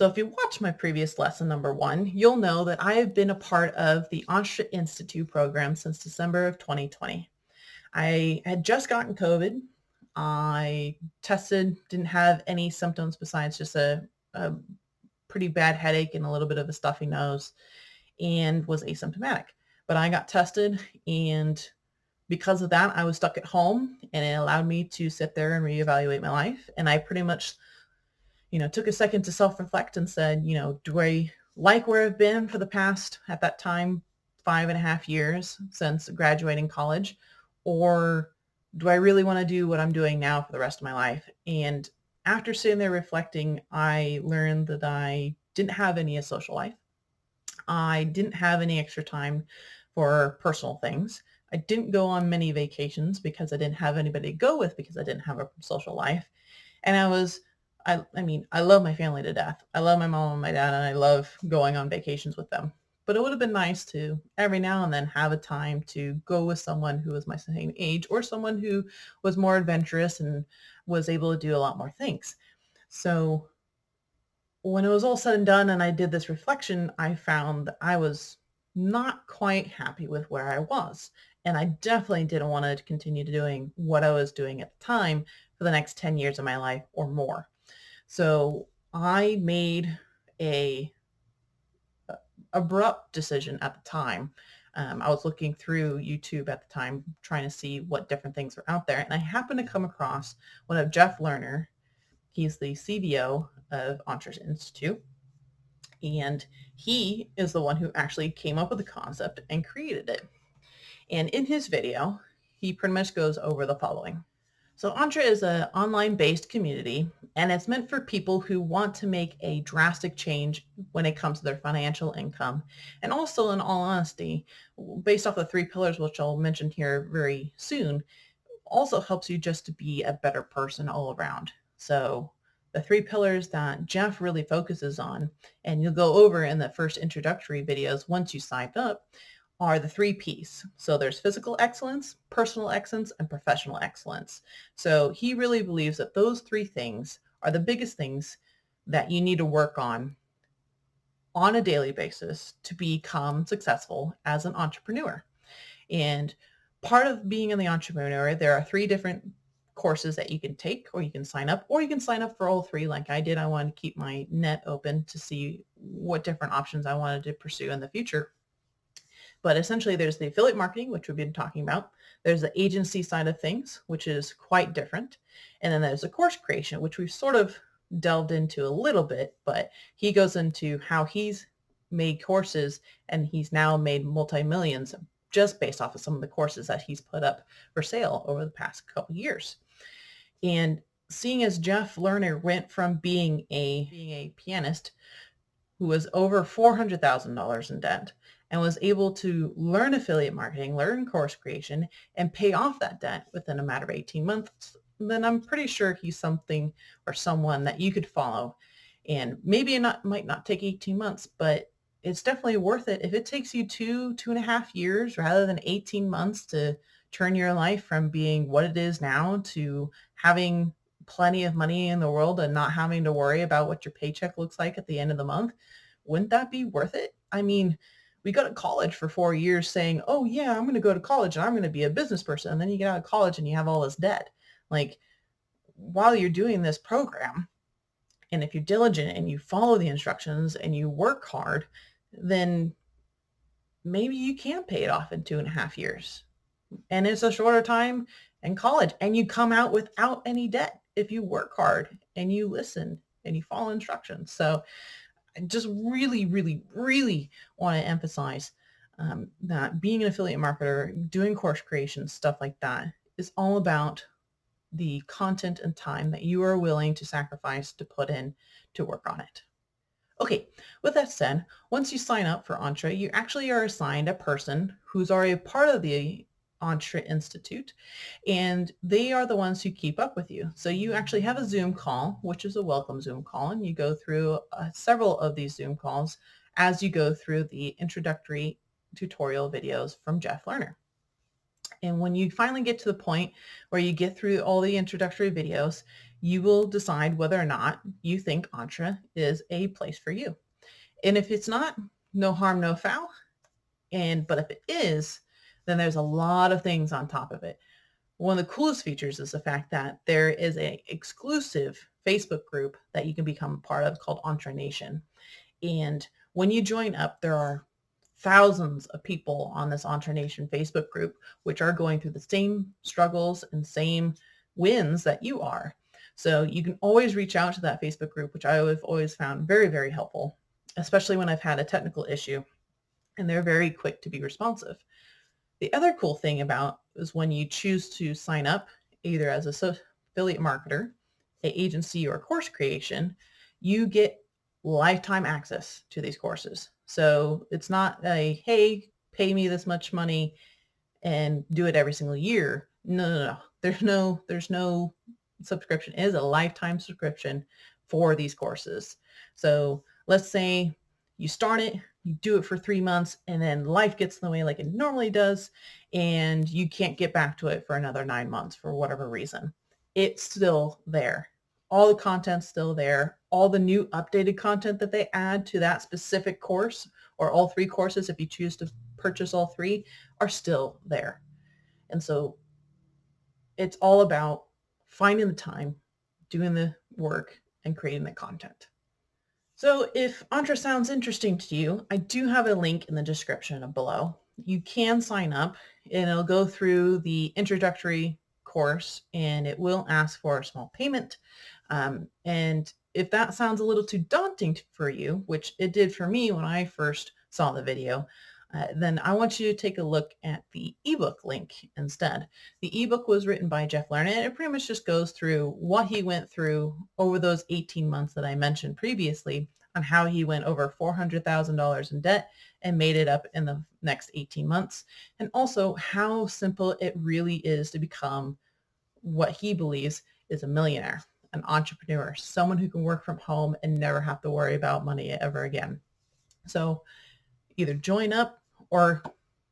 So if you watch my previous lesson number 1, you'll know that I have been a part of the Entre Institute program since December of 2020. I had just gotten COVID. I tested, didn't have any symptoms besides just a pretty bad headache and a little bit of a stuffy nose, and was asymptomatic. But I got tested, and because of that, I was stuck at home, and it allowed me to sit there and reevaluate my life. And I pretty much, took a second to self-reflect and said, do I like where I've been for the past, at that time, 5.5 years since graduating college, or do I really want to do what I'm doing now for the rest of my life? And after sitting there reflecting, I learned that I didn't have any social life. I didn't have any extra time for personal things. I didn't go on many vacations because I didn't have anybody to go with because I didn't have a social life. And I love my family to death. I love my mom and my dad, and I love going on vacations with them. But it would have been nice to every now and then have a time to go with someone who was my same age, or someone who was more adventurous and was able to do a lot more things. So when it was all said and done and I did this reflection, I found that I was not quite happy with where I was. And I definitely didn't want to continue doing what I was doing at the time for the next 10 years of my life or more. So I made a abrupt decision at the time. I was looking through YouTube at the time, trying to see what different things were out there. And I happened to come across one of Jeff Lerner. He's the CDO of Entre Institute. And he is the one who actually came up with the concept and created it. And in his video, he pretty much goes over the following. So Entre is an online-based community, and it's meant for people who want to make a drastic change when it comes to their financial income. And also, in all honesty, based off the 3 pillars, which I'll mention here very soon, also helps you just to be a better person all around. So the 3 pillars that Jeff really focuses on, and you'll go over in the first introductory videos once you sign up, are the 3 P's. So there's physical excellence, personal excellence, and professional excellence. So he really believes that those 3 things are the biggest things that you need to work on a daily basis to become successful as an entrepreneur. And part of being an entrepreneur, there are 3 different courses that you can take, or you can sign up, or you can sign up for all 3 like I did. I wanted to keep my net open to see what different options I wanted to pursue in the future. But essentially, there's the affiliate marketing, which we've been talking about. There's the agency side of things, which is quite different. And then there's the course creation, which we've sort of delved into a little bit, but he goes into how he's made courses, and he's now made multi-millions just based off of some of the courses that he's put up for sale over the past couple years. And seeing as Jeff Lerner went from being a pianist who was over $400,000 in debt, and was able to learn affiliate marketing, learn course creation, and pay off that debt within a matter of 18 months, then I'm pretty sure he's something or someone that you could follow. And maybe it might not take 18 months, but it's definitely worth it. If it takes you 2.5 years rather than 18 months to turn your life from being what it is now to having plenty of money in the world and not having to worry about what your paycheck looks like at the end of the month, wouldn't that be worth it? I mean, we go to college for 4 years saying, oh yeah, I'm going to go to college and I'm going to be a business person. And then you get out of college and you have all this debt. Like, while you're doing this program, and if you're diligent and you follow the instructions and you work hard, then maybe you can pay it off in 2.5 years. And it's a shorter time in college, and you come out without any debt if you work hard and you listen and you follow instructions. So I just really, really, really want to emphasize that being an affiliate marketer, doing course creation, stuff like that, is all about the content and time that you are willing to sacrifice to put in to work on it. Okay, with that said, once you sign up for Entre, you actually are assigned a person who's already part of the Entre Institute, and they are the ones who keep up with you. So you actually have a Zoom call, which is a welcome Zoom call, and you go through several of these Zoom calls as you go through the introductory tutorial videos from Jeff Lerner. And when you finally get to the point where you get through all the introductory videos, you will decide whether or not you think Entre is a place for you. And if it's not, no harm, no foul. But if it is, then there's a lot of things on top of it. One of the coolest features is the fact that there is an exclusive Facebook group that you can become a part of called Entre Nation. And when you join up, there are thousands of people on this Entre Nation Facebook group, which are going through the same struggles and same wins that you are. So you can always reach out to that Facebook group, which I have always found very, very helpful, especially when I've had a technical issue, and they're very quick to be responsive. The other cool thing about is when you choose to sign up either as a affiliate marketer, an agency, or course creation, you get lifetime access to these courses. So it's not a, hey, pay me this much money and do it every single year. No. There's no subscription. It is a lifetime subscription for these courses. So let's say you start it, you do it for 3 months, and then life gets in the way like it normally does, and you can't get back to it for another 9 months for whatever reason. It's still there. All the content's still there. All the new updated content that they add to that specific course, or all 3 courses if you choose to purchase all 3, are still there. And so it's all about finding the time, doing the work, and creating the content. So if Entre sounds interesting to you, I do have a link in the description below. You can sign up and it'll go through the introductory course and it will ask for a small payment. And if that sounds a little too daunting for you, which it did for me when I first saw the video, then I want you to take a look at the ebook link instead. The ebook was written by Jeff Lerner, and it pretty much just goes through what he went through over those 18 months that I mentioned previously on how he went over $400,000 in debt and made it up in the next 18 months, and also how simple it really is to become what he believes is a millionaire, an entrepreneur, someone who can work from home and never have to worry about money ever again. So either join up or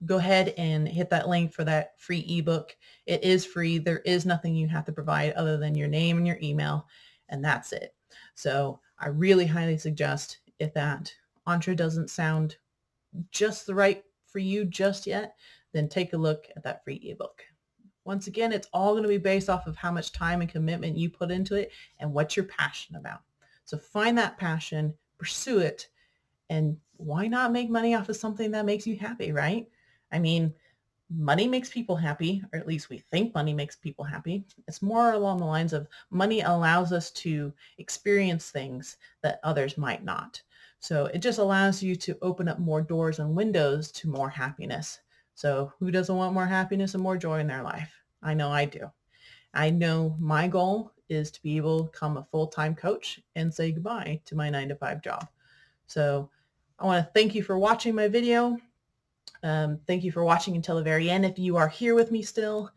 go ahead and hit that link for that free ebook. It is free. There is nothing you have to provide other than your name and your email, and that's it. So I really highly suggest, if that Entre doesn't sound just the right for you just yet, then take a look at that free ebook. Once again, it's all going to be based off of how much time and commitment you put into it and what you're passionate about. So find that passion, pursue it, and why not make money off of something that makes you happy, right? I mean, money makes people happy, or at least we think money makes people happy. It's more along the lines of money allows us to experience things that others might not. So it just allows you to open up more doors and windows to more happiness. So who doesn't want more happiness and more joy in their life? I know I do. I know my goal is to be able to become a full-time coach and say goodbye to my 9-to-5 job. So I want to thank you for watching my video. Thank you for watching until the very end. If you are here with me still,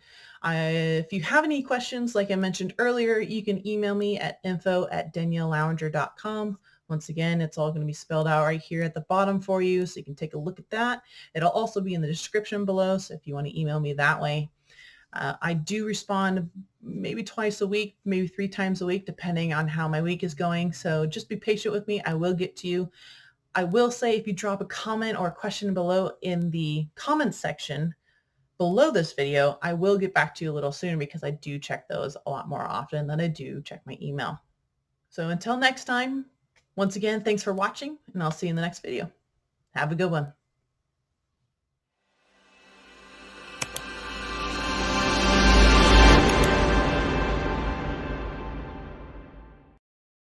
if you have any questions, like I mentioned earlier, you can email me at info@daniellelawenger.com. Once again, it's all going to be spelled out right here at the bottom for you, so you can take a look at that. It'll also be in the description below, so if you want to email me that way. I do respond maybe twice a week, maybe 3 times a week, depending on how my week is going. So just be patient with me. I will get to you. I will say if you drop a comment or a question below in the comments section below this video, I will get back to you a little sooner because I do check those a lot more often than I do check my email. So until next time, once again, thanks for watching, and I'll see you in the next video. Have a good one.